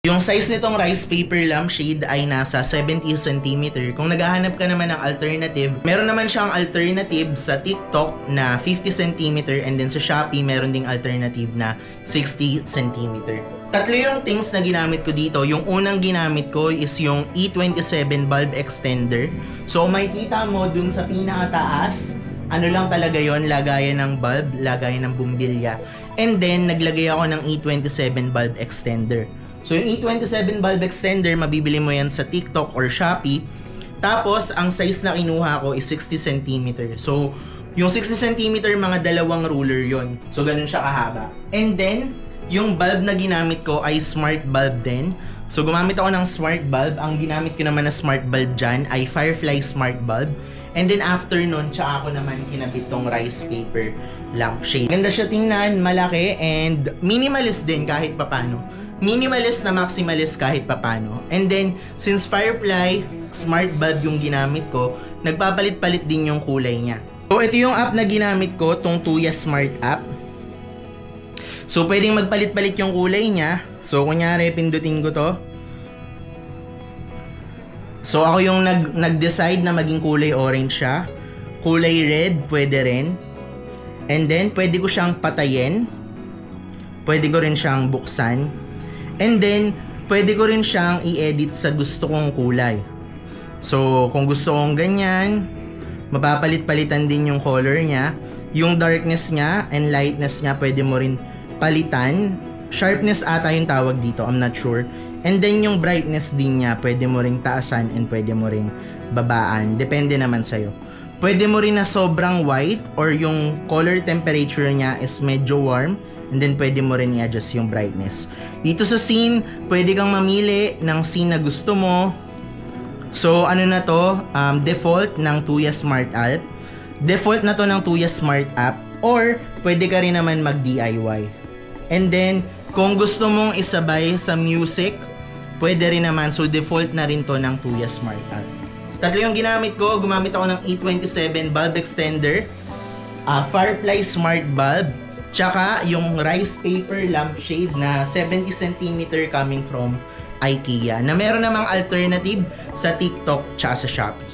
Yung size nitong rice paper lampshade ay nasa 70 cm. Kung naghahanap ka naman ng alternative, meron naman siyang alternative sa TikTok na 50 cm and then sa Shopee meron ding alternative na 60 cm. Tatlo yung things na ginamit ko dito. Yung unang ginamit ko is yung E27 bulb extender. So makikita mo dun sa pinakataas, ano lang talaga yon, lagayan ng bulb, lagayan ng bumbilya. And then naglagay ako ng E27 bulb extender. So yung E27 bulb extender, mabibili mo yan sa TikTok or Shopee. Tapos ang size na kinuha ko is 60 cm. So yung 60 cm, mga dalawang ruler yon. So ganun siya kahaba. And then yung bulb na ginamit ko ay smart bulb din. So gumamit ako ng smart bulb. Ang ginamit ko naman na smart bulb dyan ay Firefly smart bulb. And then after nun, tsaka ako naman kinabit tong rice paper lampshade. Ganda siya tingnan, malaki, and minimalist din kahit papano. Minimalist na maximalist kahit papano. And then, since Firefly smart bulb yung ginamit ko, nagpapalit-palit din yung kulay niya. So ito yung app na ginamit ko, tong Tuya Smart app. So pwedeng magpalit-palit yung kulay niya. So kunyari, pindutin ko to. So ako yung nag-decide na maging kulay orange siya. Kulay red, pwede rin. And then, pwede ko siyang patayin. Pwede ko rin siyang buksan. And then, pwede ko rin siyang i-edit sa gusto kong kulay. So, kung gusto kong ganyan, mapapalit-palitan din yung color niya. Yung darkness niya and lightness niya, pwede mo rin palitan. Sharpness ata yung tawag dito, I'm not sure. And then yung brightness din niya, pwede mo ring taasan and pwede mo ring babaan. Depende naman sa'yo. Pwede mo rin na sobrang white or yung color temperature niya is medyo warm. And then pwede mo rin i-adjust yung brightness. Dito sa scene, pwede kang mamili ng scene na gusto mo. So ano na to, default ng Tuya Smart App. Default na to ng Tuya Smart App. Or pwede ka rin naman mag-DIY. And then, kung gusto mong isabay sa music, pwede rin naman. So, default na rin to ng Tuya Smart App. Tatlo yung ginamit ko. Gumamit ako ng E27 bulb extender, Firefly Smart Bulb, tsaka yung rice paper lampshade na 70 cm coming from IKEA, na meron namang alternative sa TikTok tsaka sa Shopee.